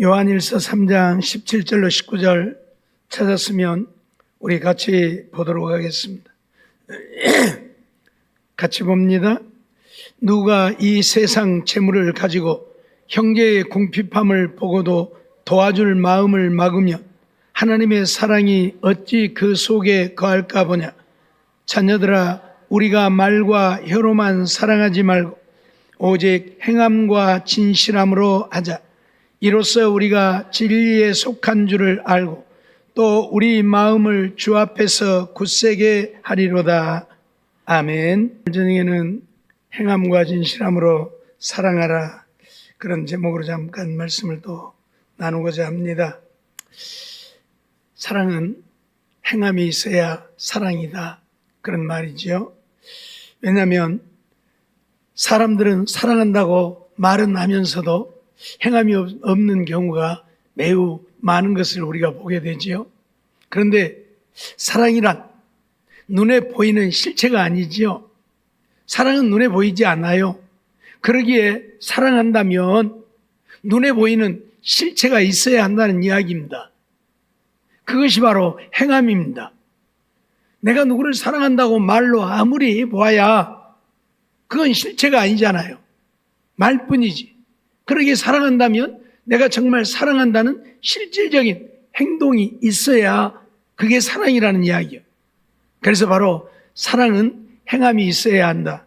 요한일서 3장 17절로 19절 찾았으면 우리 같이 보도록 하겠습니다. 같이 봅니다. 누가 이 세상 재물을 가지고 형제의 궁핍함을 보고도 도와줄 마음을 막으며 하나님의 사랑이 어찌 그 속에 거할까 보냐. 자녀들아, 우리가 말과 혀로만 사랑하지 말고 오직 행함과 진실함으로 하자. 이로써 우리가 진리에 속한 줄을 알고 또 우리 마음을 주 앞에서 굳세게 하리로다. 아멘. 저녁에는 행함과 진실함으로 사랑하라, 그런 제목으로 잠깐 말씀을 또 나누고자 합니다. 사랑은 행함이 있어야 사랑이다, 그런 말이죠. 왜냐하면 사람들은 사랑한다고 말은 하면서도 행함이 없는 경우가 매우 많은 것을 우리가 보게 되지요. 그런데 사랑이란 눈에 보이는 실체가 아니지요. 사랑은 눈에 보이지 않아요. 그러기에 사랑한다면 눈에 보이는 실체가 있어야 한다는 이야기입니다. 그것이 바로 행함입니다. 내가 누구를 사랑한다고 말로 아무리 보아야 그건 실체가 아니잖아요. 말뿐이지. 그러기에 사랑한다면 내가 정말 사랑한다는 실질적인 행동이 있어야 그게 사랑이라는 이야기예요. 그래서 바로 사랑은 행함이 있어야 한다.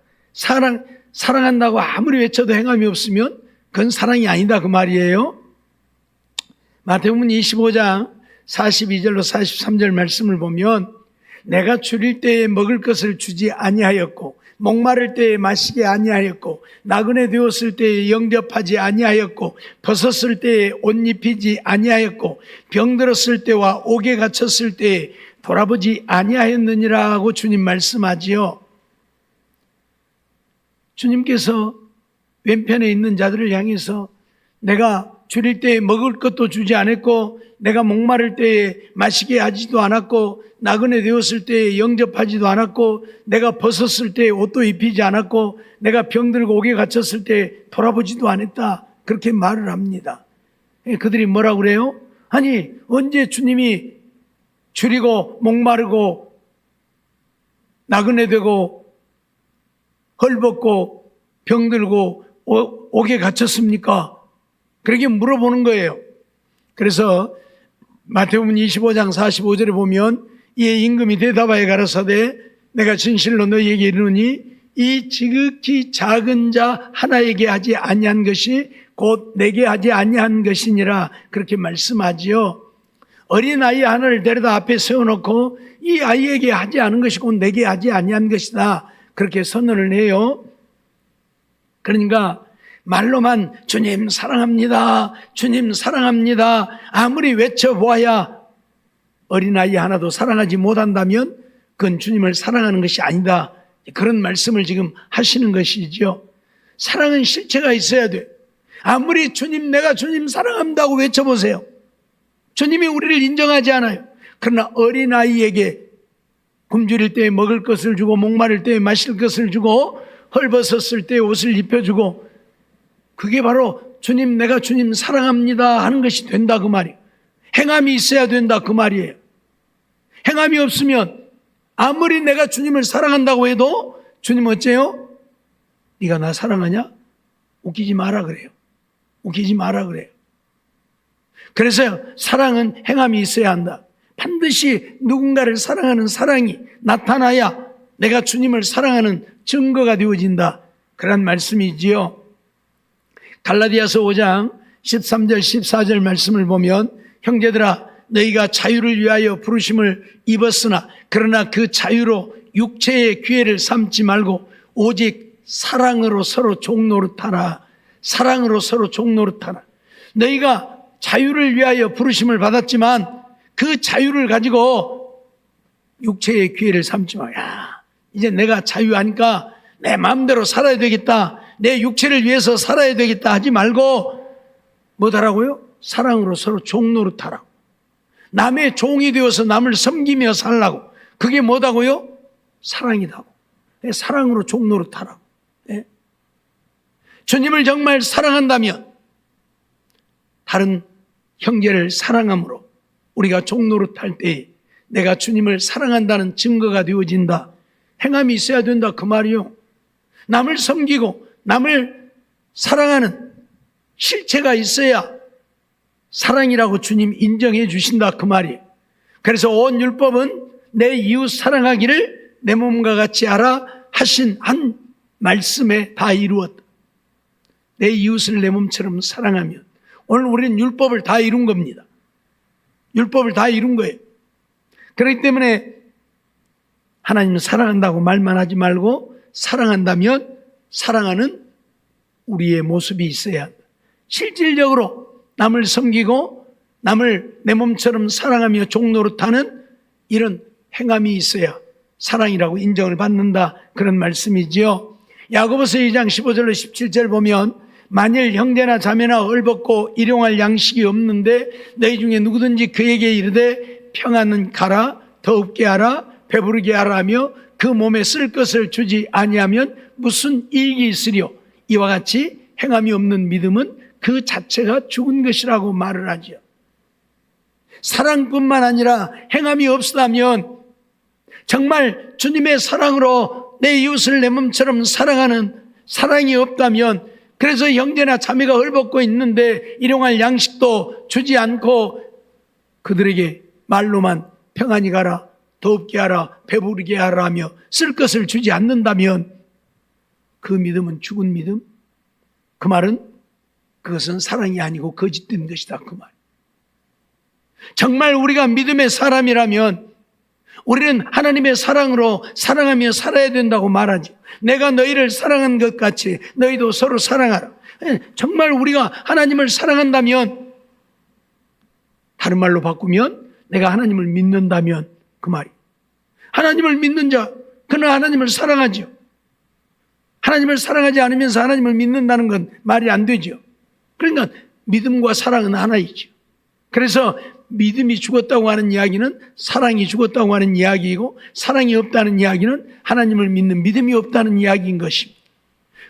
사랑한다고 아무리 외쳐도 행함이 없으면 그건 사랑이 아니다, 그 말이에요. 마태복음 25장 42절로 43절 말씀을 보면 내가 줄일 때에 먹을 것을 주지 아니하였고 목마를 때에 마시게 아니하였고 나그네 되었을 때에 영접하지 아니하였고 벗었을 때에 옷 입히지 아니하였고 병들었을 때와 옥에 갇혔을 때에 돌아보지 아니하였느니라고 주님 말씀하지요. 주님께서 왼편에 있는 자들을 향해서 내가 줄일 때에 먹을 것도 주지 않았고 내가 목마를 때에 마시게 하지도 않았고 나그네 되었을 때에 영접하지도 않았고 내가 벗었을 때에 옷도 입히지 않았고 내가 병들고 옥에 갇혔을 때에 돌아보지도 않았다, 그렇게 말을 합니다. 그들이 뭐라고 그래요? 아니, 언제 주님이 줄이고 목마르고 나그네 되고 헐벗고 병들고 옥에 갇혔습니까? 그렇게 물어보는 거예요. 그래서 마태복음 25장 45절에 보면 이에 임금이 대답하여 가라사대 내가 진실로 너희에게 이르노니 이 지극히 작은 자 하나에게 하지 아니한 것이 곧 내게 하지 아니한 것이니라, 그렇게 말씀하지요. 어린아이 하나를 데려다 앞에 세워놓고 이 아이에게 하지 않은 것이 곧 내게 하지 아니한 것이다, 그렇게 선언을 해요. 그러니까 말로만 주님 사랑합니다, 주님 사랑합니다 아무리 외쳐보아야 어린아이 하나도 사랑하지 못한다면 그건 주님을 사랑하는 것이 아니다, 그런 말씀을 지금 하시는 것이죠. 사랑은 실체가 있어야 돼. 아무리 주님, 내가 주님 사랑한다고 외쳐보세요. 주님이 우리를 인정하지 않아요. 그러나 어린아이에게 굶주릴 때에 먹을 것을 주고 목마를 때에 마실 것을 주고 헐벗었을 때에 옷을 입혀주고, 그게 바로 주님, 내가 주님 사랑합니다 하는 것이 된다, 그 말이에요. 행함이 있어야 된다, 그 말이에요. 행함이 없으면 아무리 내가 주님을 사랑한다고 해도 주님 어째요? 네가 나 사랑하냐? 웃기지 마라 그래요. 웃기지 마라 그래요. 그래서 사랑은 행함이 있어야 한다. 반드시 누군가를 사랑하는 사랑이 나타나야 내가 주님을 사랑하는 증거가 되어진다, 그런 말씀이지요. 갈라디아서 5장 13절 14절 말씀을 보면 형제들아, 너희가 자유를 위하여 부르심을 입었으나 그러나 그 자유로 육체의 기회를 삼지 말고 오직 사랑으로 서로 종노릇하라. 사랑으로 서로 종노릇하라. 너희가 자유를 위하여 부르심을 받았지만 그 자유를 가지고 육체의 기회를 삼지 마. 야, 이제 내가 자유하니까 내 마음대로 살아야 되겠다, 내 육체를 위해서 살아야 되겠다 하지 말고 뭐하라고요? 사랑으로 서로 종노릇하라고. 남의 종이 되어서 남을 섬기며 살라고. 그게 뭐다고요? 사랑이다고. 사랑으로 종노릇하라고. 주님을 정말 사랑한다면 다른 형제를 사랑함으로 우리가 종노릇할 때 내가 주님을 사랑한다는 증거가 되어진다. 행함이 있어야 된다 그 말이요. 남을 섬기고 남을 사랑하는 실체가 있어야 사랑이라고 주님 인정해 주신다 그 말이에요. 그래서 온 율법은 내 이웃 사랑하기를 내 몸과 같이 하라 하신 한 말씀에 다 이루었다. 내 이웃을 내 몸처럼 사랑하면 오늘 우리는 율법을 다 이룬 겁니다. 율법을 다 이룬 거예요. 그렇기 때문에 하나님을 사랑한다고 말만 하지 말고 사랑한다면 사랑하는 우리의 모습이 있어야 한다. 실질적으로 남을 섬기고 남을 내 몸처럼 사랑하며 종노릇하는 이런 행함이 있어야 사랑이라고 인정을 받는다 그런 말씀이지요. 야고보서 2장 15절로 17절 보면 만일 형제나 자매나 헐벗고 일용할 양식이 없는데 너희 중에 누구든지 그에게 이르되 평안은 가라 더 없게 하라 배부르게 하라 하며 그 몸에 쓸 것을 주지 아니하면 무슨 이익이 있으리요. 이와 같이 행함이 없는 믿음은 그 자체가 죽은 것이라고 말을 하죠. 사랑뿐만 아니라 행함이 없다면 정말 주님의 사랑으로 내 이웃을 내 몸처럼 사랑하는 사랑이 없다면 그래서 형제나 자매가 헐벗고 있는데 일용할 양식도 주지 않고 그들에게 말로만 평안히 가라 더 없게 하라 배부르게 하라 하며 쓸 것을 주지 않는다면 그 믿음은 죽은 믿음? 그 말은 그것은 사랑이 아니고 거짓된 것이다 그 말. 정말 우리가 믿음의 사람이라면 우리는 하나님의 사랑으로 사랑하며 살아야 된다고 말하죠. 내가 너희를 사랑한 것 같이 너희도 서로 사랑하라. 정말 우리가 하나님을 사랑한다면 다른 말로 바꾸면 내가 하나님을 믿는다면 그 말이 하나님을 믿는 자 그는 하나님을 사랑하죠. 하나님을 사랑하지 않으면서 하나님을 믿는다는 건 말이 안 되죠. 그러니까 믿음과 사랑은 하나이죠. 그래서 믿음이 죽었다고 하는 이야기는 사랑이 죽었다고 하는 이야기이고 사랑이 없다는 이야기는 하나님을 믿는 믿음이 없다는 이야기인 것입니다.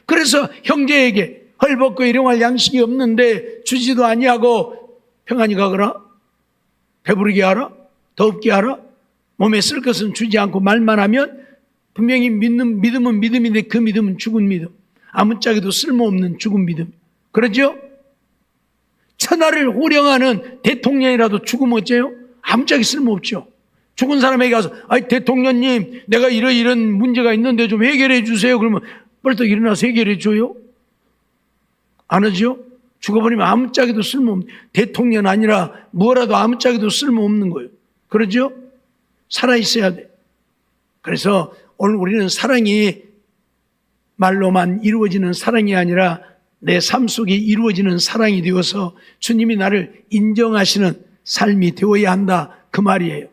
그래서 형제에게 헐벗고 일용할 양식이 없는데 주지도 아니하고 평안히 가거라 배부르게 하라 더 없게 하라 몸에 쓸 것은 주지 않고 말만 하면 분명히 믿는 믿음은 믿음인데 그 믿음은 죽은 믿음 아무짝에도 쓸모없는 죽은 믿음 그러죠? 천하를 호령하는 대통령이라도 죽으면 어째요? 아무짝에 쓸모없죠. 죽은 사람에게 가서 대통령님 내가 이런 문제가 있는데 좀 해결해 주세요. 그러면 벌떡 일어나서 해결해 줘요? 안 하죠? 죽어버리면 아무짝에도 쓸모없는 대통령 아니라 뭐라도 아무짝에도 쓸모없는 거예요. 그러죠? 살아있어야 돼. 그래서 오늘 우리는 사랑이 말로만 이루어지는 사랑이 아니라 내 삶 속에 이루어지는 사랑이 되어서 주님이 나를 인정하시는 삶이 되어야 한다 그 말이에요.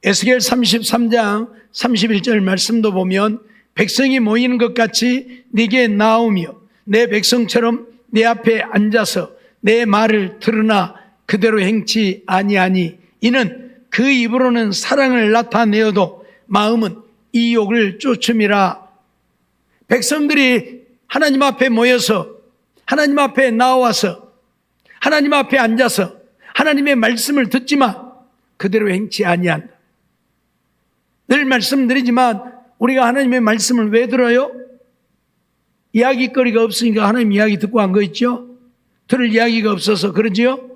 에스겔 33장 31절 말씀도 보면 백성이 모이는 것 같이 네게 나오며 내 백성처럼 내 앞에 앉아서 내 말을 들으나 그대로 행치 아니하니 이는 그 입으로는 사랑을 나타내어도 마음은 이욕을 쫓음이라. 백성들이 하나님 앞에 모여서 하나님 앞에 나와서 하나님 앞에 앉아서 하나님의 말씀을 듣지만 그대로 행치 아니한다. 늘 말씀드리지만 우리가 하나님의 말씀을 왜 들어요? 이야기거리가 없으니까 하나님 이야기 듣고 한 거 있죠? 들을 이야기가 없어서 그러지요?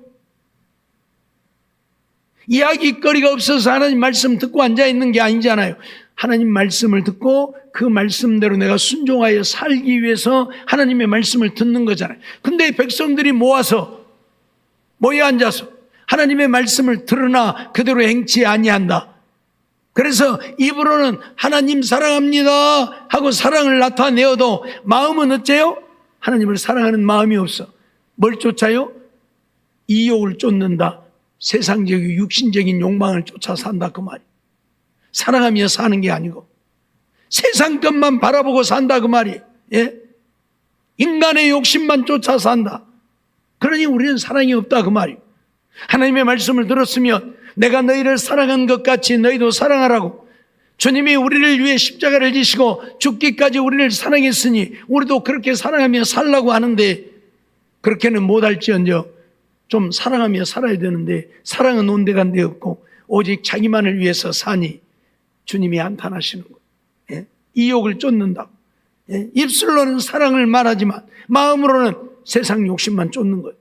이야기거리가 없어서 하나님 말씀 듣고 앉아있는 게 아니잖아요. 하나님 말씀을 듣고 그 말씀대로 내가 순종하여 살기 위해서 하나님의 말씀을 듣는 거잖아요. 근데 백성들이 모여 앉아서 하나님의 말씀을 들으나 그대로 행치 아니한다. 그래서 입으로는 하나님 사랑합니다 하고 사랑을 나타내어도 마음은 어째요? 하나님을 사랑하는 마음이 없어. 뭘 쫓아요? 이욕을 쫓는다. 세상적인 육신적인 욕망을 쫓아 산다 그 말이에요. 사랑하며 사는 게 아니고 세상 것만 바라보고 산다 그 말이에요. 예? 인간의 욕심만 쫓아 산다. 그러니 우리는 사랑이 없다 그 말이에요. 하나님의 말씀을 들었으면 내가 너희를 사랑한 것 같이 너희도 사랑하라고 주님이 우리를 위해 십자가를 지시고 죽기까지 우리를 사랑했으니 우리도 그렇게 사랑하며 살라고 하는데 그렇게는 못할지언정 좀 사랑하며 살아야 되는데 사랑은 온데간데 없고 오직 자기만을 위해서 사니 주님이 한탄하시는 거예요. 예? 이욕을 쫓는다고. 예? 입술로는 사랑을 말하지만 마음으로는 세상 욕심만 쫓는 거예요.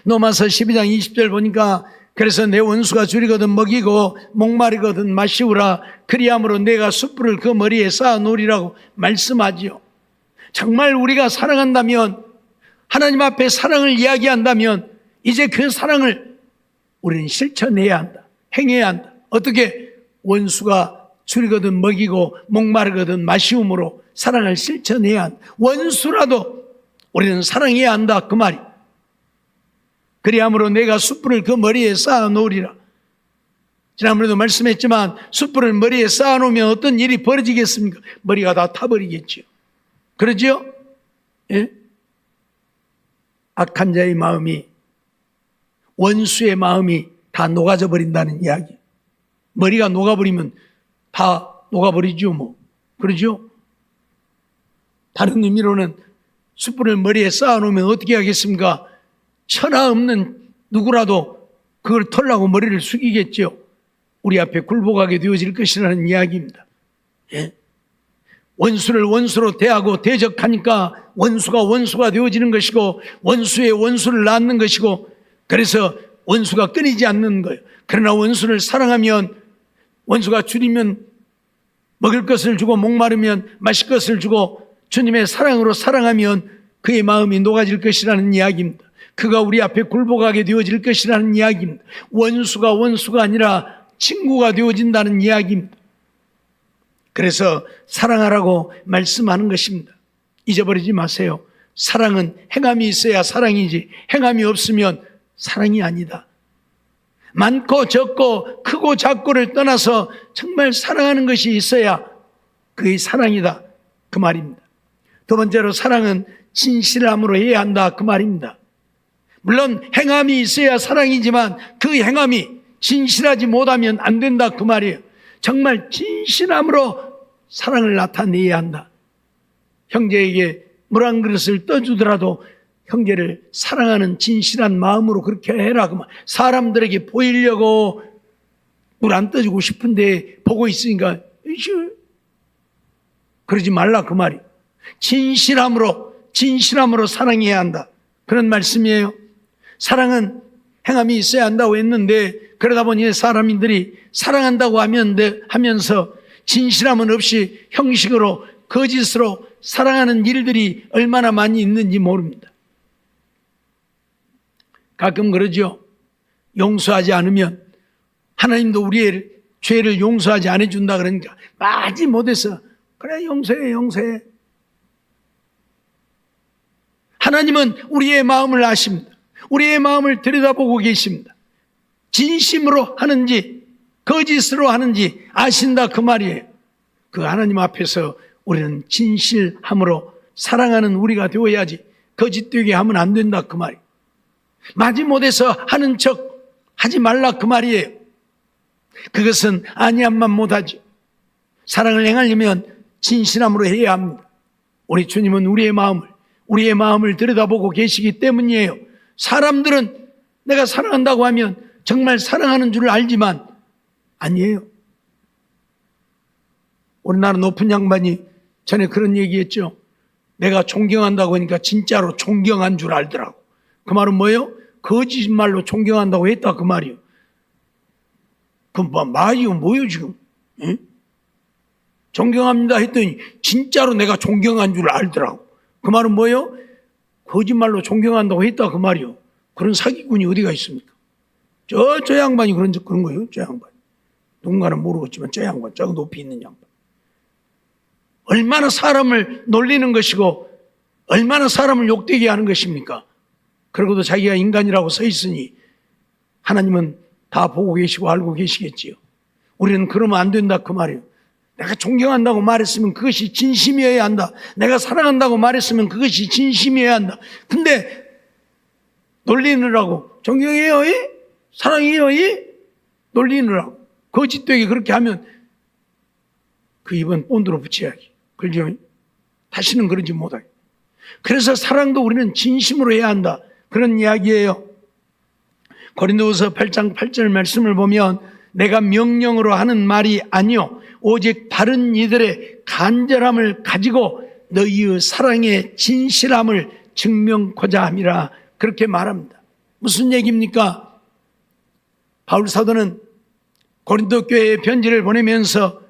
로마서 12장 20절 보니까 그래서 내 원수가 줄이거든 먹이고 목마르거든 마시우라. 그리함으로 내가 숯불을 그 머리에 쌓아 놓으리라고 말씀하지요. 정말 우리가 사랑한다면, 하나님 앞에 사랑을 이야기한다면 이제 그 사랑을 우리는 실천해야 한다. 행해야 한다. 어떻게? 원수가 줄이거든 먹이고 목마르거든 마시움으로 사랑을 실천해야 한다. 원수라도 우리는 사랑해야 한다, 그 말이. 그리함으로 내가 숯불을 그 머리에 쌓아 놓으리라. 지난번에도 말씀했지만 숯불을 머리에 쌓아 놓으면 어떤 일이 벌어지겠습니까? 머리가 다 타버리겠죠. 그러죠? 예? 악한 자의 마음이, 원수의 마음이 다 녹아져 버린다는 이야기. 머리가 녹아버리면 다 녹아버리죠, 뭐. 그러죠? 다른 의미로는 숯불을 머리에 쌓아 놓으면 어떻게 하겠습니까? 천하 없는 누구라도 그걸 털라고 머리를 숙이겠죠. 우리 앞에 굴복하게 되어질 것이라는 이야기입니다. 예? 원수를 원수로 대하고 대적하니까 원수가 되어지는 것이고 원수의 원수를 낳는 것이고 그래서 원수가 끊이지 않는 거예요. 그러나 원수를 사랑하면 원수가 줄이면 먹을 것을 주고 목마르면 마실 것을 주고 주님의 사랑으로 사랑하면 그의 마음이 녹아질 것이라는 이야기입니다. 그가 우리 앞에 굴복하게 되어질 것이라는 이야기입니다. 원수가 아니라 친구가 되어진다는 이야기입니다. 그래서 사랑하라고 말씀하는 것입니다. 잊어버리지 마세요. 사랑은 행함이 있어야 사랑이지 행함이 없으면 사랑이 아니다. 많고 적고 크고 작고를 떠나서 정말 사랑하는 것이 있어야 그의 사랑이다, 그 말입니다. 두 번째로 사랑은 진실함으로 해야 한다, 그 말입니다. 물론 행함이 있어야 사랑이지만 그 행함이 진실하지 못하면 안 된다, 그 말이에요. 정말 진실함으로 사랑을 나타내야 한다. 형제에게 물 한 그릇을 떠주더라도 형제를 사랑하는 진실한 마음으로 그렇게 해라, 그 말. 사람들에게 보이려고 물 안 떠주고 싶은데 보고 있으니까 그러지 말라, 그 말이. 진실함으로 사랑해야 한다, 그런 말씀이에요. 사랑은 행함이 있어야 한다고 했는데 그러다 보니 사람들이 사랑한다고 하면서 진실함은 없이 형식으로 거짓으로 사랑하는 일들이 얼마나 많이 있는지 모릅니다. 가끔 그러죠. 용서하지 않으면 하나님도 우리의 죄를 용서하지 않아준다 그러니까 마지 못해서 그래 용서해. 하나님은 우리의 마음을 아십니다. 우리의 마음을 들여다보고 계십니다. 진심으로 하는지 거짓으로 하는지 아신다, 그 말이에요. 그 하나님 앞에서 우리는 진실함으로 사랑하는 우리가 되어야지 거짓되게 하면 안 된다, 그 말이에요. 마지못해서 하는 척 하지 말라, 그 말이에요. 그것은 아니함만 못하지. 사랑을 행하려면 진실함으로 해야 합니다. 우리 주님은 우리의 마음을 들여다보고 계시기 때문이에요. 사람들은 내가 사랑한다고 하면 정말 사랑하는 줄 알지만 아니에요. 우리나라 높은 양반이 전에 그런 얘기했죠. 내가 존경한다고 하니까 진짜로 존경한 줄 알더라고. 그 말은 뭐예요? 거짓말로 존경한다고 했다, 그 말이요. 그 말이요 뭐예요 지금? 응? 존경합니다 했더니 진짜로 내가 존경한 줄 알더라고. 그 말은 뭐예요? 거짓말로 존경한다고 했다, 그 말이요. 그런 사기꾼이 어디가 있습니까? 저 양반이 그런 거예요. 저 양반. 누군가는 모르겠지만 저 양반, 저 높이 있는 양반. 얼마나 사람을 놀리는 것이고 얼마나 사람을 욕되게 하는 것입니까? 그러고도 자기가 인간이라고 서 있으니 하나님은 다 보고 계시고 알고 계시겠지요. 우리는 그러면 안 된다, 그 말이에요. 내가 존경한다고 말했으면 그것이 진심이어야 한다. 내가 사랑한다고 말했으면 그것이 진심이어야 한다. 근데 놀리느라고 존경해요, 사랑해요, 놀리느라고 거짓되게 그렇게 하면 그 입은 본드로 붙여야지. 그렇죠? 다시는 그러지 못하게. 그래서 사랑도 우리는 진심으로 해야 한다, 그런 이야기예요. 고린도후서 8장 8절 말씀을 보면 내가 명령으로 하는 말이 아니요 오직 다른 이들의 간절함을 가지고 너희의 사랑의 진실함을 증명코자 함이라, 그렇게 말합니다. 무슨 얘기입니까? 바울 사도는 고린도 교회에 편지를 보내면서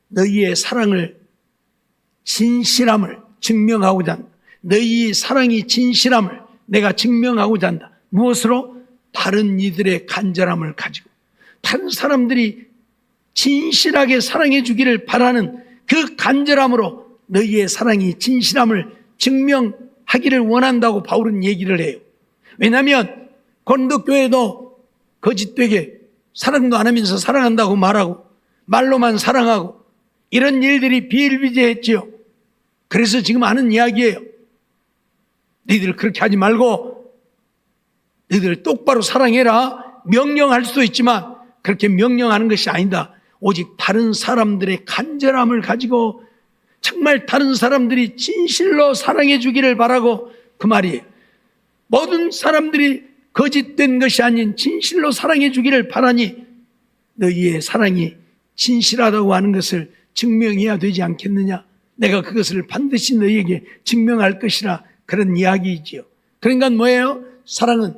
너희의 사랑을, 진실함을 증명하고자 한다. 너희 사랑이 진실함을 내가 증명하고자 한다. 무엇으로? 다른 이들의 간절함을 가지고, 다른 사람들이 진실하게 사랑해 주기를 바라는 그 간절함으로 너희의 사랑이 진실함을 증명하기를 원한다고 바울은 얘기를 해요. 왜냐하면 고린도 교회도 거짓되게 사랑도 안 하면서 사랑한다고 말하고 말로만 사랑하고 이런 일들이 비일비재했지요. 그래서 지금 하는 이야기예요. 너희들 그렇게 하지 말고 너희들 똑바로 사랑해라, 명령할 수도 있지만 그렇게 명령하는 것이 아니다. 오직 다른 사람들의 간절함을 가지고 정말 다른 사람들이 진실로 사랑해 주기를 바라고, 그 말이에요. 모든 사람들이 거짓된 것이 아닌 진실로 사랑해 주기를 바라니 너희의 사랑이 진실하다고 하는 것을 증명해야 되지 않겠느냐. 내가 그것을 반드시 너희에게 증명할 것이라, 그런 이야기이지요. 그러니까 뭐예요? 사랑은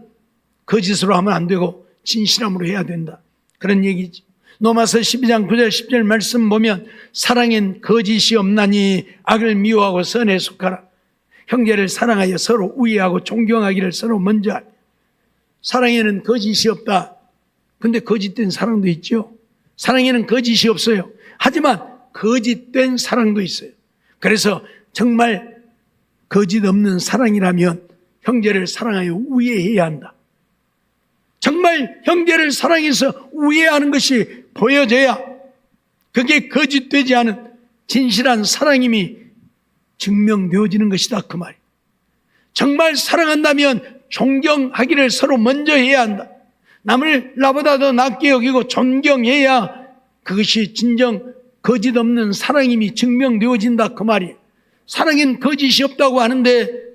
거짓으로 하면 안 되고 진실함으로 해야 된다, 그런 얘기죠. 로마서 12장 9절 10절 말씀 보면 사랑엔 거짓이 없나니 악을 미워하고 선에 속하라. 형제를 사랑하여 서로 우애하고 존경하기를 서로 먼저 하라. 사랑에는 거짓이 없다. 근데 거짓된 사랑도 있죠. 사랑에는 거짓이 없어요. 하지만 거짓된 사랑도 있어요. 그래서 정말 거짓 없는 사랑이라면 형제를 사랑하여 우애해야 한다. 정말 형제를 사랑해서 우애하는 것이 보여져야 그게 거짓되지 않은 진실한 사랑임이 증명되어지는 것이다, 그 말이에요. 정말 사랑한다면 존경하기를 서로 먼저 해야 한다. 남을 나보다 더 낫게 여기고 존경해야 그것이 진정 거짓 없는 사랑임이 증명되어진다, 그 말이에요. 사랑엔 거짓이 없다고 하는데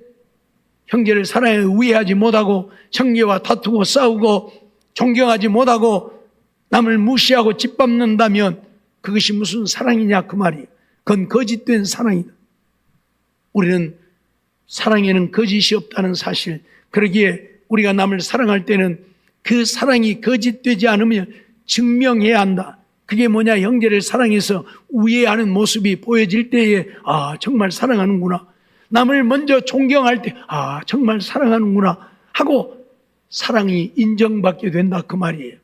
형제를 사랑해 우애하지 못하고 형제와 다투고 싸우고 존경하지 못하고 남을 무시하고 짓밟는다면 그것이 무슨 사랑이냐, 그 말이에요. 그건 거짓된 사랑이다. 우리는 사랑에는 거짓이 없다는 사실, 그러기에 우리가 남을 사랑할 때는 그 사랑이 거짓되지 않으면 증명해야 한다. 그게 뭐냐? 형제를 사랑해서 우애하는 모습이 보여질 때에 정말 사랑하는구나. 남을 먼저 존경할 때 정말 사랑하는구나 하고 사랑이 인정받게 된다, 그 말이에요.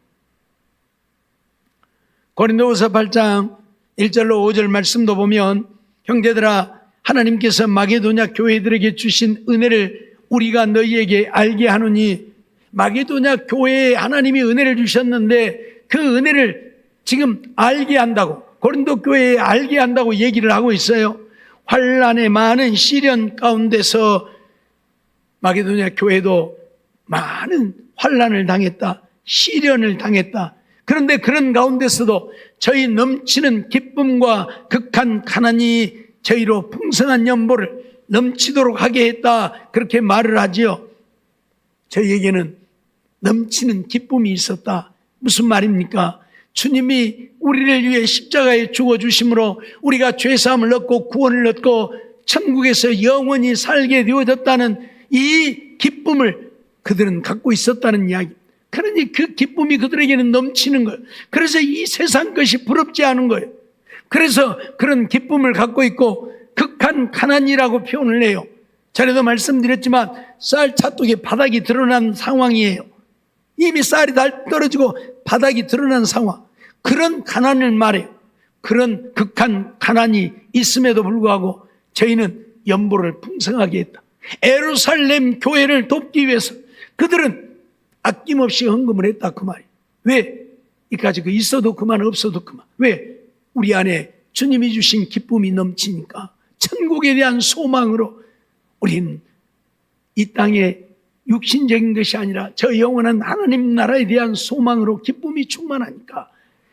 고린도후서 8장 1절로 5절 말씀도 보면 형제들아, 하나님께서 마게도냐 교회들에게 주신 은혜를 우리가 너희에게 알게 하노니, 마게도냐 교회에 하나님이 은혜를 주셨는데 그 은혜를 지금 알게 한다고, 고린도 교회에 알게 한다고 얘기를 하고 있어요. 환난의 많은 시련 가운데서 마게도냐 교회도 많은 환난을 당했다, 시련을 당했다. 그런데 그런 가운데서도 저희 넘치는 기쁨과 극한 가난이 저희로 풍성한 연보를 넘치도록 하게 했다, 그렇게 말을 하지요. 저희에게는 넘치는 기쁨이 있었다. 무슨 말입니까? 주님이 우리를 위해 십자가에 죽어주심으로 우리가 죄사함을 얻고 구원을 얻고 천국에서 영원히 살게 되어졌다는 이 기쁨을 그들은 갖고 있었다는 이야기. 그러니 그 기쁨이 그들에게는 넘치는 거예요. 그래서 이 세상 것이 부럽지 않은 거예요. 그래서 그런 기쁨을 갖고 있고 극한 가난이라고 표현을 해요. 전에도 말씀드렸지만 쌀 차뚝에 바닥이 드러난 상황이에요. 이미 쌀이 떨어지고 바닥이 드러난 상황, 그런 가난을 말해요. 그런 극한 가난이 있음에도 불구하고 저희는 연보를 풍성하게 했다. 예루살렘 교회를 돕기 위해서 그들은 아낌없이 헌금을 했다, 그 말이에요. 왜? 이까지 있어도 그만 없어도 그만. 왜? 우리 안에 주님이 주신 기쁨이 넘치니까, 천국에 대한 소망으로 우리는 이 땅에 육신적인 것이 아니라 저 영원한 하나님 나라에 대한 소망으로 기쁨이 충만하니까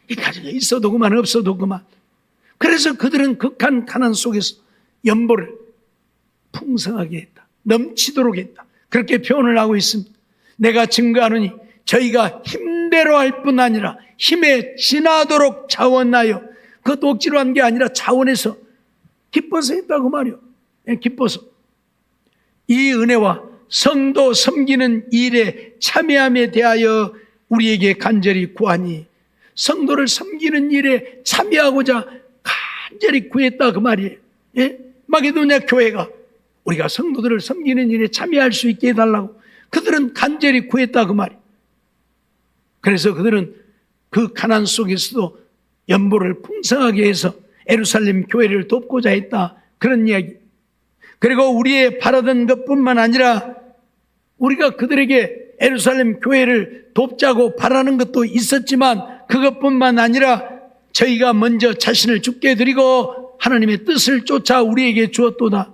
이 가지가 있어도 그만 없어도 그만. 그래서 그들은 극한 가난 속에서 연보를 풍성하게 했다. 넘치도록 했다. 그렇게 표현을 하고 있습니다. 내가 증거하노니 저희가 힘대로 할 뿐 아니라 힘에 지나도록 자원하여, 그것도 억지로 한 게 아니라 자원해서 기뻐서 했다고 말이요. 기뻐서. 이 은혜와 성도 섬기는 일에 참여함에 대하여 우리에게 간절히 구하니, 성도를 섬기는 일에 참여하고자 간절히 구했다 그 말이에요. 예? 마게도냐 교회가 우리가 성도들을 섬기는 일에 참여할 수 있게 해달라고 그들은 간절히 구했다 그 말이에요. 그래서 그들은 그 가난 속에서도 연보를 풍성하게 해서 예루살렘 교회를 돕고자 했다, 그런 이야기. 그리고 우리의 바라던 것뿐만 아니라 우리가 그들에게 예루살렘 교회를 돕자고 바라는 것도 있었지만, 그것뿐만 아니라 저희가 먼저 자신을 주께 드리고 하나님의 뜻을 쫓아 우리에게 주었도다.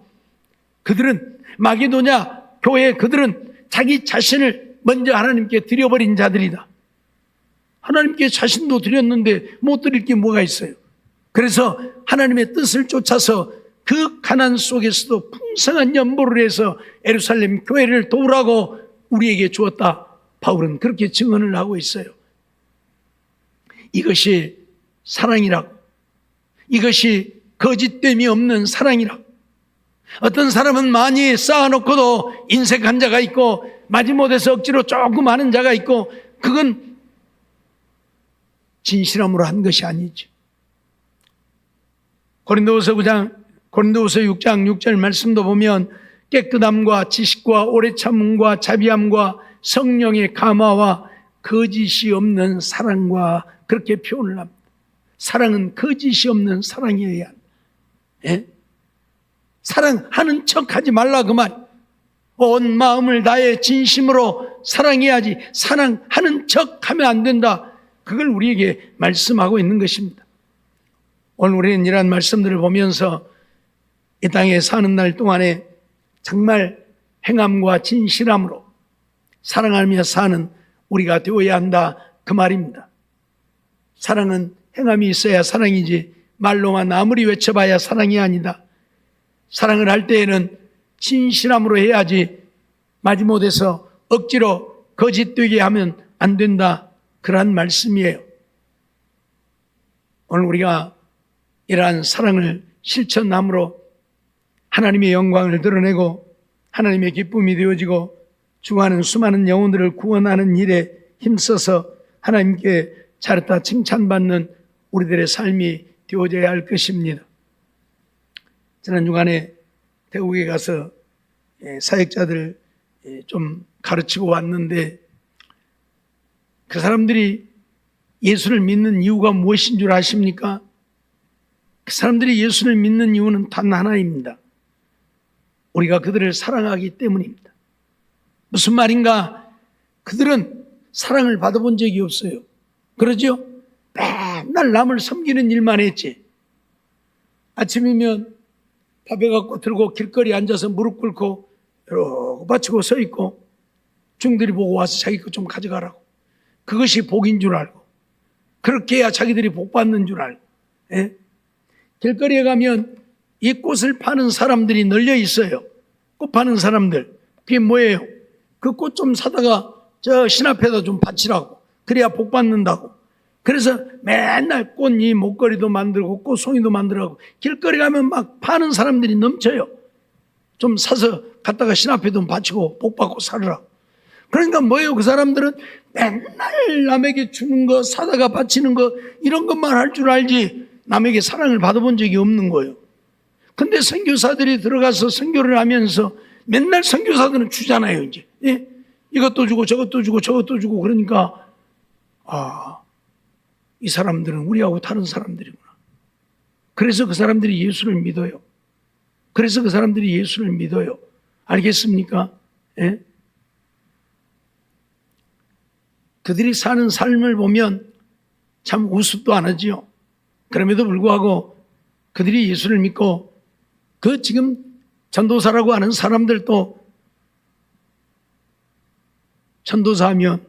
그들은 마게도냐 교회, 그들은 자기 자신을 먼저 하나님께 드려버린 자들이다. 하나님께 자신도 드렸는데 못 드릴 게 뭐가 있어요. 그래서 하나님의 뜻을 쫓아서 그 가난 속에서도 풍성한 연보를 해서 예루살렘 교회를 도우라고 우리에게 주었다. 바울은 그렇게 증언을 하고 있어요. 이것이 사랑이라고, 이것이 거짓됨이 없는 사랑이라고. 어떤 사람은 많이 쌓아놓고도 인색한 자가 있고, 마지못해서 억지로 조금 하는 자가 있고, 그건 진실함으로 한 것이 아니지. 고린도후서 6장 6절 말씀도 보면 깨끗함과 지식과 오래 참음과 자비함과 성령의 감화와 거짓이 없는 사랑과, 그렇게 표현을 합니다. 사랑은 거짓이 없는 사랑이어야 합니다. 예? 사랑하는 척하지 말라 그 말. 온 마음을 다해 진심으로 사랑해야지, 사랑하는 척하면 안 된다. 그걸 우리에게 말씀하고 있는 것입니다. 오늘 우리는 이러한 말씀들을 보면서 이 땅에 사는 날 동안에 정말 행함과 진실함으로 사랑하며 사는 우리가 되어야 한다 그 말입니다. 사랑은 행함이 있어야 사랑이지, 말로만 아무리 외쳐봐야 사랑이 아니다. 사랑을 할 때에는 진실함으로 해야지, 마지못해서 억지로 거짓되게 하면 안 된다, 그러한 말씀이에요. 오늘 우리가 이러한 사랑을 실천함으로 하나님의 영광을 드러내고 하나님의 기쁨이 되어지고 죽어가는 수많은 영혼들을 구원하는 일에 힘써서 하나님께 잘했다 칭찬받는 우리들의 삶이 되어져야 할 것입니다. 지난 주간에 태국에 가서 사역자들 좀 가르치고 왔는데, 그 사람들이 예수를 믿는 이유가 무엇인 줄 아십니까? 그 사람들이 예수를 믿는 이유는 단 하나입니다. 우리가 그들을 사랑하기 때문입니다. 무슨 말인가? 그들은 사랑을 받아본 적이 없어요. 그러죠? 맨날 남을 섬기는 일만 했지. 아침이면 밥에 갖고 들고 길거리에 앉아서 무릎 꿇고 이러고 받치고 서 있고, 중들이 보고 와서 자기 것 좀 가져가라고. 그것이 복인 줄 알고, 그렇게 해야 자기들이 복 받는 줄 알고. 예? 길거리에 가면 이 꽃을 파는 사람들이 널려 있어요. 꽃 파는 사람들. 그게 뭐예요? 그 꽃 좀 사다가 저 신 앞에다 좀 바치라고. 그래야 복 받는다고. 그래서 맨날 꽃이 목걸이도 만들고 꽃송이도 만들고, 길거리 가면 막 파는 사람들이 넘쳐요. 좀 사서 갖다가 신 앞에 좀 바치고 복 받고 살으라고. 그러니까 뭐예요? 그 사람들은 맨날 남에게 주는 거, 사다가 바치는 거, 이런 것만 할 줄 알지 남에게 사랑을 받아본 적이 없는 거예요. 근데 선교사들이 들어가서 선교를 하면서 맨날 선교사들은 주잖아요, 이제. 예? 이것도 주고 저것도 주고 저것도 주고. 그러니까 이 사람들은 우리하고 다른 사람들이구나. 그래서 그 사람들이 예수를 믿어요. 그래서 그 사람들이 예수를 믿어요. 알겠습니까? 예? 그들이 사는 삶을 보면 참 우습도 안 하지요. 그럼에도 불구하고 그들이 예수를 믿고, 그 지금 전도사라고 하는 사람들도 전도사 하면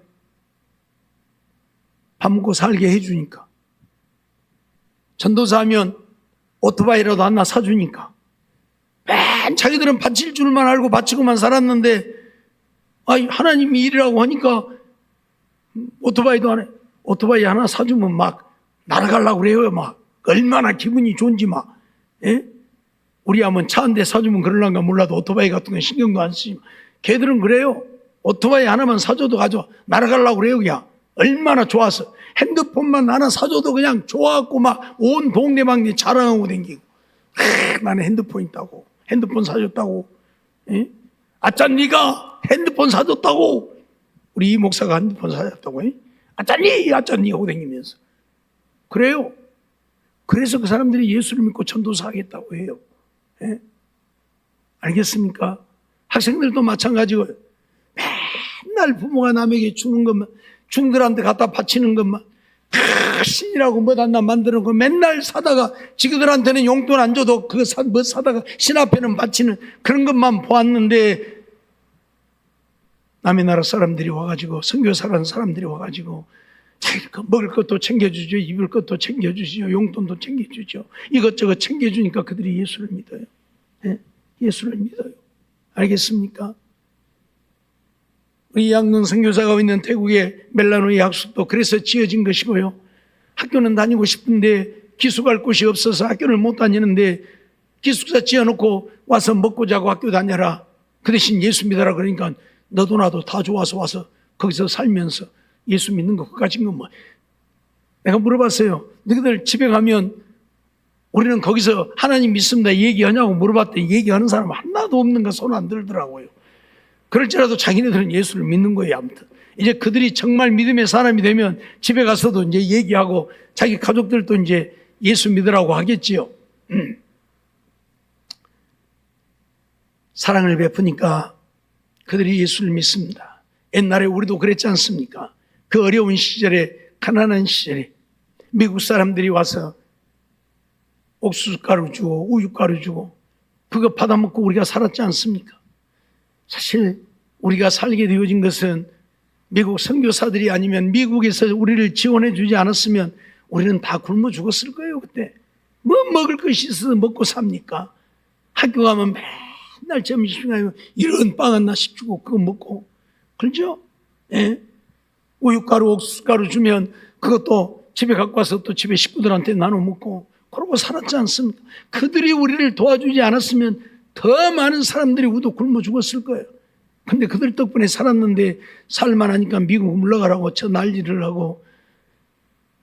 밥 먹고 살게 해주니까, 전도사 하면 오토바이라도 하나 사주니까, 맨 자기들은 바칠 줄만 알고 바치고만 살았는데 하나님이 일이라고 하니까 오토바이도 안 해. 오토바이 하나 사주면 막 날아가려고 그래요. 막 얼마나 기분이 좋은지 막. 예? 우리 하면 차 한 대 사주면 그럴란가 몰라도 오토바이 같은 건 신경도 안 쓰지. 걔들은 그래요. 오토바이 하나만 사줘도 가져 날아가려고 그래요. 그냥 얼마나 좋아서 핸드폰만 하나 사줘도 그냥 좋아갖고 막 온 동네방네 자랑하고 다니고. 나는 핸드폰 있다고, 핸드폰 사줬다고. 예? 아짠니가 핸드폰 사줬다고. 우리 이 목사가 핸드폰 사줬다고. 예? 아짠니 하고 다니면서 그래요. 그래서 그 사람들이 예수를 믿고 전도사 하겠다고 해요. 예? 알겠습니까? 학생들도 마찬가지고 맨날 부모가 남에게 주는 것만, 중들한테 갖다 바치는 것만, 신이라고 뭐 하나 만드는 거 맨날 사다가 지그들한테는 용돈 안 줘도 그거 뭐 사다가 신 앞에는 바치는 그런 것만 보았는데, 남의 나라 사람들이 와가지고, 선교사라는 사람들이 와가지고 자기 먹을 것도 챙겨주죠, 입을 것도 챙겨주죠, 용돈도 챙겨주죠. 이것저것 챙겨주니까 그들이 예수를 믿어요. 네? 예수를 믿어요. 알겠습니까? 우리 양릉 선교사가 있는 태국의 멜라노이 학습도 그래서 지어진 것이고요. 학교는 다니고 싶은데 기숙할 곳이 없어서 학교를 못 다니는데 기숙사 지어놓고 와서 먹고 자고 학교 다녀라. 그 대신 예수 믿어라. 그러니까 너도 나도 다 좋아서 와서 거기서 살면서 예수 믿는 거 그까진 건 뭐. 내가 물어봤어요. 너희들 집에 가면 우리는 거기서 하나님 믿습니다 얘기하냐고 물어봤더니 얘기하는 사람 하나도 없는가 손 안 들더라고요. 그럴지라도 자기네들은 예수를 믿는 거예요. 아무튼 이제 그들이 정말 믿음의 사람이 되면 집에 가서도 이제 얘기하고 자기 가족들도 이제 예수 믿으라고 하겠지요. 사랑을 베푸니까 그들이 예수를 믿습니다. 옛날에 우리도 그랬지 않습니까? 그 어려운 시절에, 가난한 시절에 미국 사람들이 와서 옥수수가루 주고 우유가루 주고 그거 받아먹고 우리가 살았지 않습니까? 사실 우리가 살게 되어진 것은 미국 선교사들이 아니면 미국에서 우리를 지원해 주지 않았으면 우리는 다 굶어 죽었을 거예요. 그때 뭐 먹을 것이 있어서 먹고 삽니까? 학교 가면 맨날 점심시간에 이런 빵 하나씩 주고 그거 먹고 그렇죠? 예? 우유가루 옥수수가루 주면 그것도 집에 갖고 와서 또 집에 식구들한테 나눠 먹고 그러고 살았지 않습니까? 그들이 우리를 도와주지 않았으면 더 많은 사람들이 우도 굶어 죽었을 거예요. 근데 그들 덕분에 살았는데 살만하니까 미국 물러가라고 저 난리를 하고,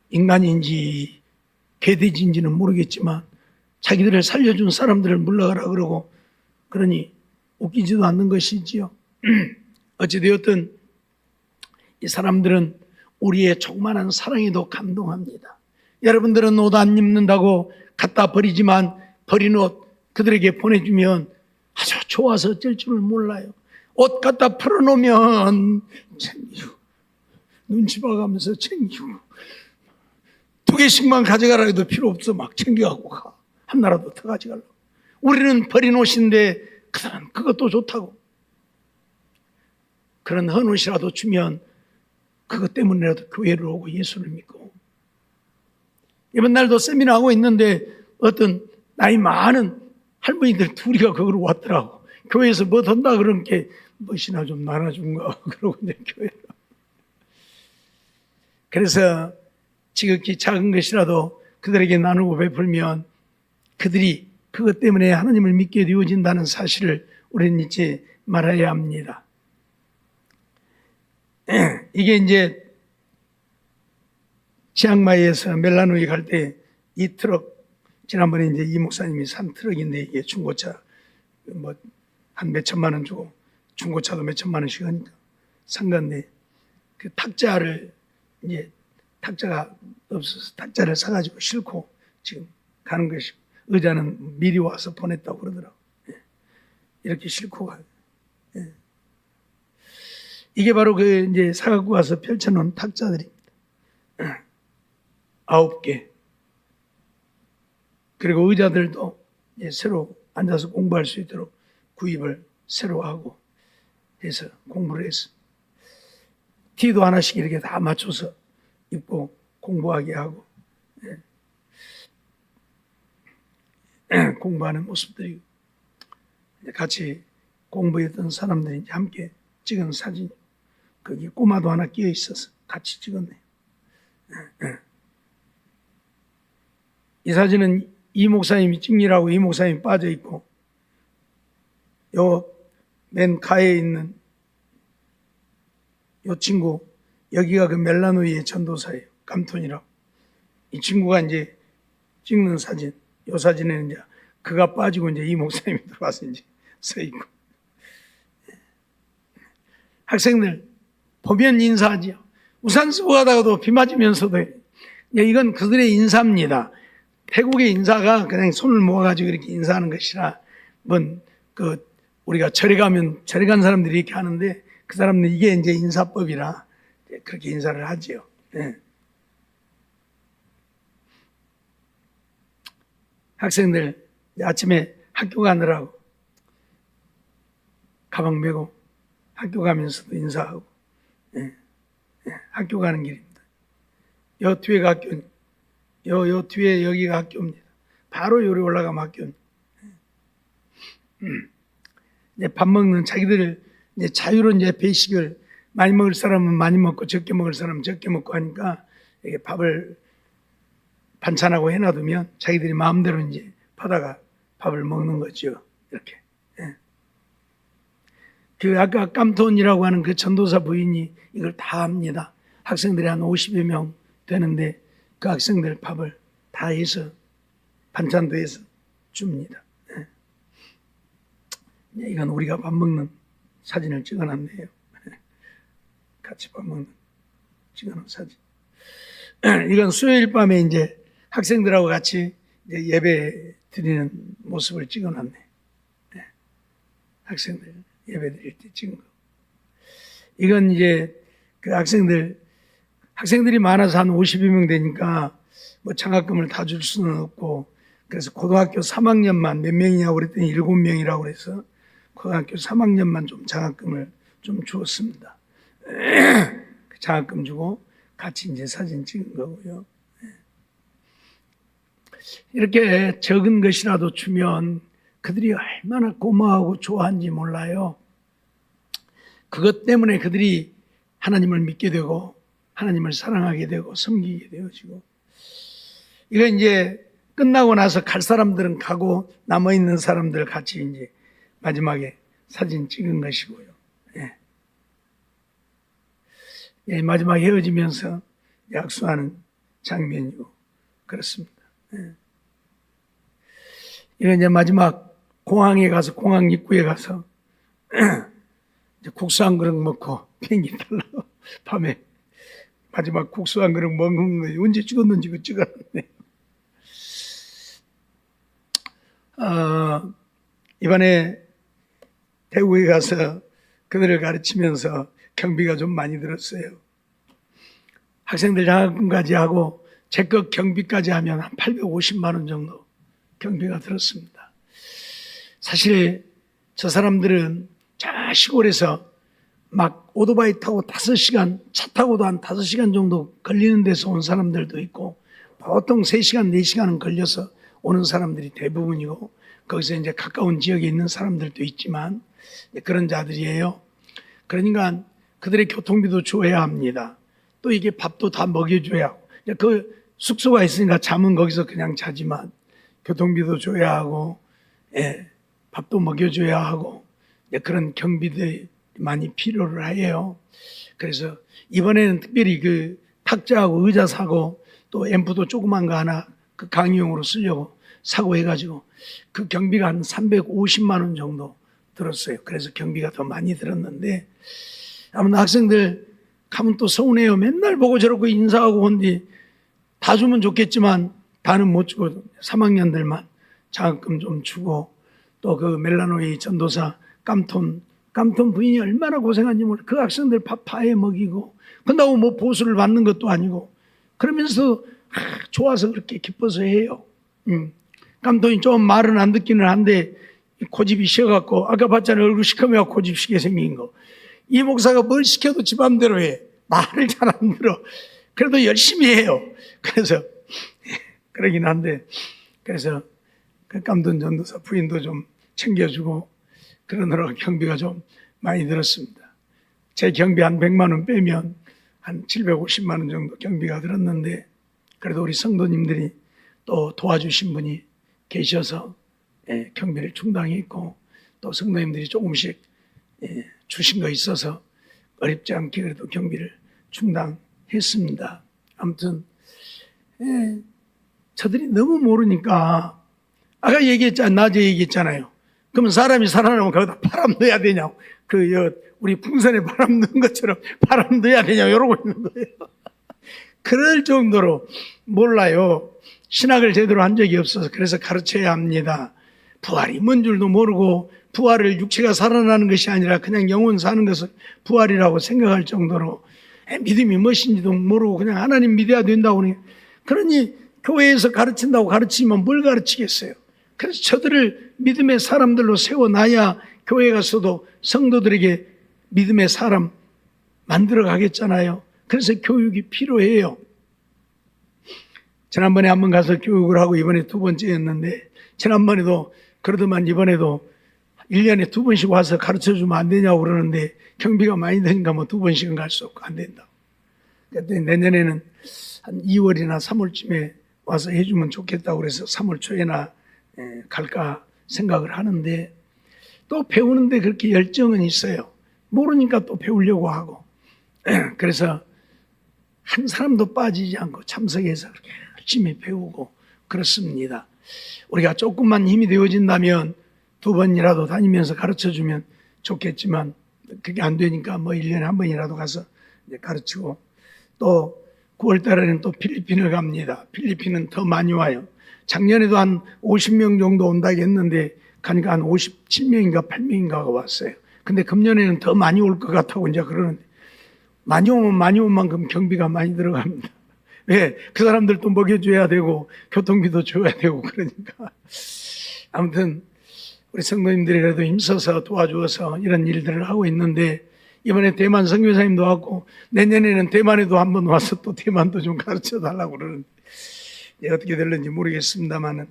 인간인지 개돼지인지는 모르겠지만 자기들을 살려준 사람들을 물러가라 그러고, 그러니 웃기지도 않는 것이지요. 어찌되었든 이 사람들은 우리의 조그마한 사랑에도 감동합니다. 여러분들은 옷 안 입는다고 갖다 버리지만 버린 옷 그들에게 보내주면 아주 좋아서 어쩔 줄을 몰라요. 옷 갖다 풀어놓으면 챙기고 눈치 봐가면서 챙기고 2개씩만 가져가라 해도 필요 없어 막 챙겨가고 가. 하나라도 더 가져가려고. 우리는 버린 옷인데 그들은 그것도 좋다고. 그런 헌 옷이라도 주면 그것 때문에라도 교회를 오고 예수를 믿고. 이번 날도 세미나 하고 있는데 어떤 나이 많은 할머니들 둘이가 거기로 왔더라고. 교회에서 뭐 던다 그런 게 무엇이나 좀 나눠준가 그러고 이제 교회로. 그래서 지극히 작은 것이라도 그들에게 나누고 베풀면 그들이 그것 때문에 하나님을 믿게 되어진다는 사실을 우리는 잊지 말아야 합니다. 이게 이제 치앙마이에서 멜라노이 갈 때 이 트럭, 지난번에 이제 이 목사님이 산 트럭인데 이게 중고차 뭐 한 몇 천만 원 주고 중고차도 몇 천만 원씩 하니까 산 건데 그 탁자를 이제 탁자가 없어서 탁자를 사가지고 싣고 지금 가는 것이고 의자는 미리 와서 보냈다고 그러더라고. 이렇게 싣고 가요. 이게 바로 그 이제 사갖고 와서 펼쳐놓은 탁자들입니다. 9개. 그리고 의자들도 이제 새로 앉아서 공부할 수 있도록 구입을 새로 하고 해서 공부를 했습니다. 티도 하나씩 이렇게 다 맞춰서 입고 공부하게 하고 공부하는 모습들이 같이 공부했던 사람들이 이제 함께 찍은 사진. 거기 꼬마도 하나 끼어 있어서 같이 찍었네요. 이 사진은 이 목사님이 찍느라고 이 목사님이 빠져 있고, 요 맨 가에 있는 요 친구, 여기가 그 멜라노이의 전도사예요. 깜톤이라고. 이 친구가 이제 찍는 사진, 요 사진에는 이제 그가 빠지고 이제 이 목사님이 들어와서 이제 서 있고. 학생들 보면 인사하지요. 우산 쓰고 가다가도 비 맞으면서도 이건 그들의 인사입니다. 태국의 인사가 그냥 손을 모아가지고 이렇게 인사하는 것이라, 우리가 절에 가면 절에 간 사람들이 이렇게 하는데 그 사람들은 이게 이제 인사법이라 그렇게 인사를 하지요. 네. 학생들 아침에 학교 가느라고 가방 메고 학교 가면서도 인사하고, 학교 가는 길입니다. 요 뒤에가 학교, 요 뒤에 여기가 학교입니다. 바로 요리 올라가면 학교입니다. 이제 밥 먹는 자기들 이제 자유로 이제 배식을 많이 먹을 사람은 많이 먹고 적게 먹을 사람은 적게 먹고 하니까 이게 밥을 반찬하고 해놔두면 자기들이 마음대로 이제 받아가 밥을 먹는 거죠. 이렇게. 그 아까 깜톤이라고 하는 그 전도사 부인이 이걸 다 합니다. 학생들이 한 50여 명 되는데 그 학생들 밥을 다 해서 반찬도 해서 줍니다. 이건 우리가 밥 먹는 사진을 찍어놨네요. 같이 밥 먹는 찍어놓은 사진. 이건 수요일 밤에 이제 학생들하고 같이 이제 예배 드리는 모습을 찍어놨네. 학생들 예배 드릴 때 찍은 거. 이건 이제 그 학생들이 많아서 한 50여 명 되니까 뭐 장학금을 다 줄 수는 없고, 그래서 고등학교 3학년만 몇 명이냐고 그랬더니 7명이라고 그래서 고등학교 3학년만 좀 장학금을 좀 주었습니다. 그 장학금 주고 같이 이제 사진 찍은 거고요. 이렇게 적은 것이라도 주면 그들이 얼마나 고마워하고 좋아하는지 몰라요. 그것 때문에 그들이 하나님을 믿게 되고 하나님을 사랑하게 되고 섬기게 되어지고, 이거 이제 끝나고 나서 갈 사람들은 가고 남아있는 사람들 같이 이제 마지막에 사진 찍은 것이고요. 마지막 헤어지면서 약수하는 장면이고 그렇습니다. 이건 이제 마지막 공항에 가서, 공항 입구에 가서 이제 국수 한 그릇 먹고 비행기 타려고 밤에 마지막 국수 한 그릇 먹는 거 언제 찍었는지 그 찍어놨네. 이번에 태국에 가서 그들을 가르치면서 경비가 좀 많이 들었어요. 학생들 장학금까지 하고 제것 경비까지 하면 한 850만 원 정도 경비가 들었습니다. 사실 저 사람들은 저 시골에서 막 오토바이 타고 5시간, 차 타고도 한 5시간 정도 걸리는 데서 온 사람들도 있고, 보통 3시간, 4시간은 걸려서 오는 사람들이 대부분이고, 거기서 이제 가까운 지역에 있는 사람들도 있지만 그런 자들이에요. 그러니까 그들의 교통비도 줘야 합니다. 또 이게 밥도 다 먹여줘야 하고, 그 숙소가 있으니까 잠은 거기서 그냥 자지만 교통비도 줘야 하고, 밥도 먹여줘야 하고, 그런 경비들이 많이 필요를 해요. 그래서 이번에는 특별히 그 탁자하고 의자 사고, 또 앰프도 조그만 거 하나 그 강의용으로 쓰려고 사고 해가지고 그 경비가 한 350만 원 정도 들었어요. 그래서 경비가 더 많이 들었는데, 아무튼 학생들 가면 또 서운해요. 맨날 보고 저렇게 인사하고 온뒤 다 주면 좋겠지만 다는 못 주고 3학년들만 장학금 좀 주고, 또 그 멜라노이 전도사 깜톤 부인이 얼마나 고생한지 몰라. 그 학생들 밥 파해 먹이고, 그런다고 뭐 보수를 받는 것도 아니고 그러면서 좋아서 그렇게 기뻐서 해요. 깜톤이 좀 말은 안 듣기는 한데 고집이 쉬어갖고, 아까 봤잖아요. 얼굴 시커매고 고집시게 생긴 거. 이 목사가 뭘 시켜도 지 맘대로 해. 말을 잘 안 들어. 그래도 열심히 해요. 그래서 그러긴 한데, 그래서 그 깜돈 전도사 부인도 좀 챙겨주고, 그러느라 경비가 좀 많이 들었습니다. 제 경비 한 100만 원 빼면 한 750만 원 정도 경비가 들었는데, 그래도 우리 성도님들이 또 도와주신 분이 계셔서 경비를 충당했고, 또 성도님들이 조금씩 주신 거 있어서 어렵지 않게 그래도 경비를 충당했습니다. 아무튼 저들이 너무 모르니까, 아까 낮에 얘기했잖아요. 그러면 사람이 살아나면 거기다 바람 넣어야 되냐고. 우리 풍선에 바람 넣은 것처럼 바람 넣어야 되냐고 이러고 있는 거예요. 그럴 정도로 몰라요. 신학을 제대로 한 적이 없어서 그래서 가르쳐야 합니다. 부활이 뭔 줄도 모르고, 부활을 육체가 살아나는 것이 아니라 그냥 영혼 사는 것을 부활이라고 생각할 정도로 믿음이 무엇인지도 모르고 그냥 하나님 믿어야 된다고. 그러니 교회에서 가르친다고 가르치면 뭘 가르치겠어요. 그래서 저들을 믿음의 사람들로 세워놔야 교회 가서도 성도들에게 믿음의 사람 만들어 가겠잖아요. 그래서 교육이 필요해요. 지난번에 한번 가서 교육을 하고 이번에 두 번째였는데, 지난번에도 그러더만 이번에도 1년에 2번씩 와서 가르쳐주면 안 되냐고 그러는데, 경비가 많이 드니까 뭐 2번씩은 갈 수 없고 안 된다고. 그랬더니 내년에는 한 2월이나 3월쯤에 와서 해주면 좋겠다고 그래서 3월 초에나 갈까 생각을 하는데, 또 배우는데 그렇게 열정은 있어요. 모르니까 또 배우려고 하고. 그래서 한 사람도 빠지지 않고 참석해서 그렇게 열심히 배우고 그렇습니다. 우리가 조금만 힘이 되어진다면 2번이라도 다니면서 가르쳐주면 좋겠지만, 그게 안 되니까 뭐 1년에 한 번이라도 가서 이제 가르치고, 또 9월 달에는 또 필리핀을 갑니다. 필리핀은 더 많이 와요. 작년에도 한 50명 정도 온다고 했는데 가니까 한 57명인가 8명인가가 왔어요. 근데 금년에는 더 많이 올 것 같다고 이제 그러는데, 많이 오면 많이 온 만큼 경비가 많이 들어갑니다. 왜? 그 사람들도 먹여줘야 되고 교통비도 줘야 되고 그러니까. 아무튼 우리 성도님들이 그래도 힘써서 도와주어서 이런 일들을 하고 있는데, 이번에 대만 선교사님도 왔고 내년에는 대만에도 한번 와서 또 대만도 좀 가르쳐 달라고 그러는데 어떻게 될는지 모르겠습니다만은,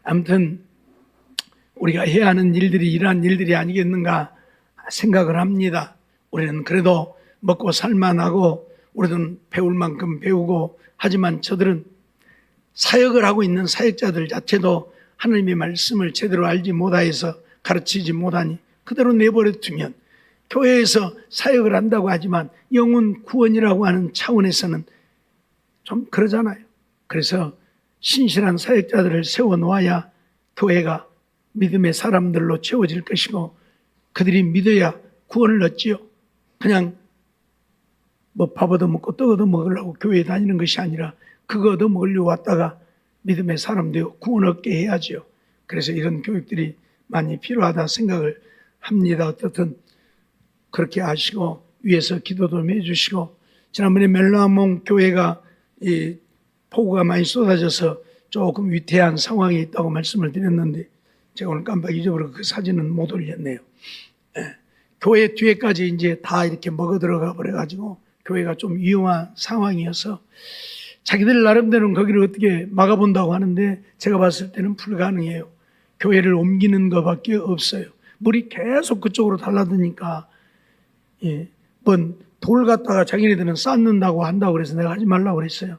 아무튼 우리가 해야 하는 일들이 이러한 일들이 아니겠는가 생각을 합니다. 우리는 그래도 먹고 살만하고 우리는 배울 만큼 배우고, 하지만 저들은 사역을 하고 있는 사역자들 자체도 하나님의 말씀을 제대로 알지 못하여서 가르치지 못하니 그대로 내버려 두면, 교회에서 사역을 한다고 하지만 영혼 구원이라고 하는 차원에서는 좀 그러잖아요. 그래서 신실한 사역자들을 세워놓아야 교회가 믿음의 사람들로 채워질 것이고, 그들이 믿어야 구원을 얻지요. 그냥 뭐 밥 얻어먹고 떡 얻어먹으려고 교회에 다니는 것이 아니라 그거 얻어먹으려고 왔다가 믿음의 사람 되어 구원 얻게 해야죠. 그래서 이런 교육들이 많이 필요하다 생각을 합니다. 어떻든 그렇게 하시고 위에서 기도도 좀 해주시고, 지난번에 멜라몽 교회가 이 폭우가 많이 쏟아져서 조금 위태한 상황에 있다고 말씀을 드렸는데, 제가 오늘 깜빡 잊어버리고 그 사진은 못 올렸네요. 교회 뒤에까지 이제 다 이렇게 먹어 들어가 버려가지고 교회가 좀 위험한 상황이어서 자기들 나름대로는 거기를 어떻게 막아본다고 하는데, 제가 봤을 때는 불가능해요. 교회를 옮기는 것밖에 없어요. 물이 계속 그쪽으로 달라드니까, 뭔 돌 갖다가 자기네들은 쌓는다고 한다고 그래서 내가 하지 말라고 그랬어요.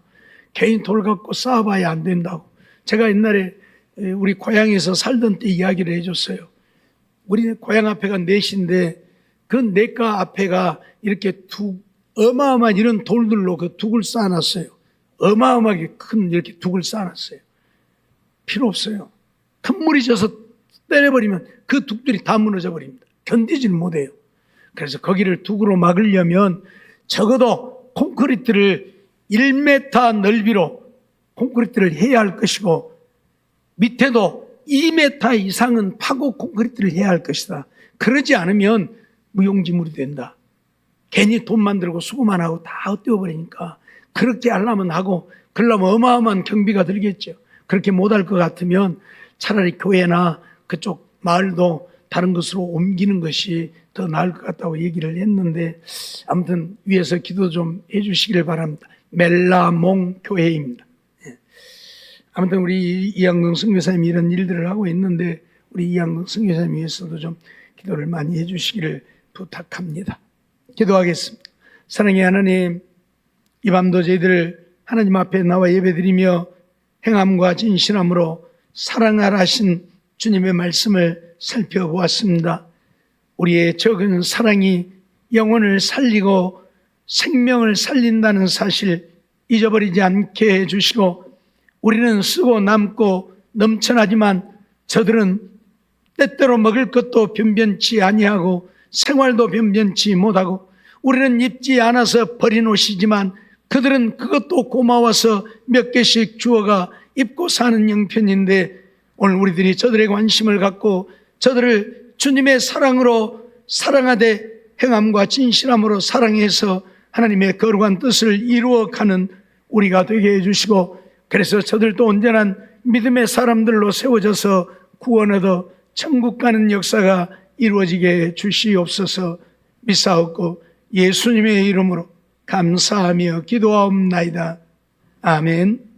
개인 돌 갖고 쌓아봐야 안 된다고. 제가 옛날에 우리 고향에서 살던 때 이야기를 해줬어요. 우리 고향 앞에가 넷인데 그 넷가 앞에가 이렇게 어마어마한 이런 돌들로 그 둑을 쌓아놨어요. 어마어마하게 큰 이렇게 둑을 쌓아놨어요. 필요 없어요. 큰 물이 져서 때려버리면 그 둑들이 다 무너져 버립니다. 견디지는 못해요. 그래서 거기를 둑으로 막으려면 적어도 콘크리트를 1m 넓이로 콘크리트를 해야 할 것이고, 밑에도 2m 이상은 파고 콘크리트를 해야 할 것이다. 그러지 않으면 무용지물이 된다. 괜히 돈 만들고 수고만 하고 다 헛되어버리니까 그렇게 하려면 하고, 그러려면 어마어마한 경비가 들겠죠. 그렇게 못할 것 같으면 차라리 교회나 그쪽 마을도 다른 것으로 옮기는 것이 더 나을 것 같다고 얘기를 했는데, 아무튼 위에서 기도 좀 해주시길 바랍니다. 멜라몽 교회입니다. 아무튼 우리 이양동 선교사님이 이런 일들을 하고 있는데, 우리 이양동 선교사님 위해서도 좀 기도를 많이 해주시기를 부탁합니다. 기도하겠습니다. 사랑의 하나님, 이 밤도 저희들 하나님 앞에 나와 예배드리며 행함과 진실함으로 사랑하라 하신 주님의 말씀을 살펴보았습니다. 우리의 적은 사랑이 영혼을 살리고 생명을 살린다는 사실 잊어버리지 않게 해주시고, 우리는 쓰고 남고 넘쳐나지만 저들은 때때로 먹을 것도 변변치 아니하고 생활도 변변치 못하고, 우리는 입지 않아서 버린 옷이지만 그들은 그것도 고마워서 몇 개씩 주어가 입고 사는 형편인데, 오늘 우리들이 저들의 관심을 갖고 저들을 주님의 사랑으로 사랑하되 행함과 진실함으로 사랑해서 하나님의 거룩한 뜻을 이루어가는 우리가 되게 해주시고, 그래서 저들도 온전한 믿음의 사람들로 세워져서 구원 얻어 천국 가는 역사가 이루어지게 해 주시옵소서. 믿사옵고 예수님의 이름으로 감사하며 기도하옵나이다. 아멘.